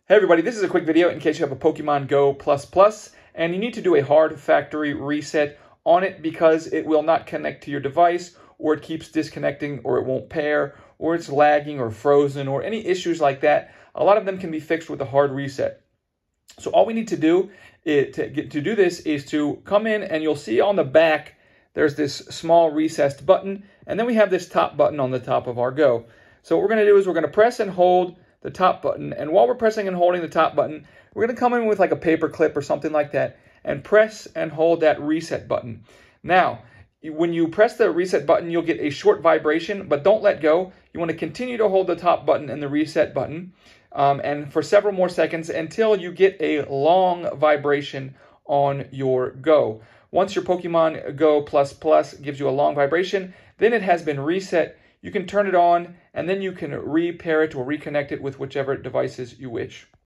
Hey everybody, this is a quick video in case you have a Pokemon Go++ and you need to do a hard factory reset on it because it will not connect to your device, or it keeps disconnecting, or it won't pair, or it's lagging or frozen, or any issues like that. A lot of them can be fixed with a hard reset. So all we need to do to do this is to come in, and you'll see on the back there's this small recessed button, and then we have this top button on the top of our Go. So what we're going to do is we're going to press and hold the top button, and while we're pressing and holding the top button, we're going to come in with like a paper clip or something like that and press and hold that reset button. Now, when you press the reset button, you'll get a short vibration, but don't let go. You want to continue to hold the top button and the reset button and for several more seconds until you get a long vibration on your Go. Once your Pokemon Go++ gives you a long vibration, then it has been reset. You can turn it on, and then you can repair it or reconnect it with whichever devices you wish.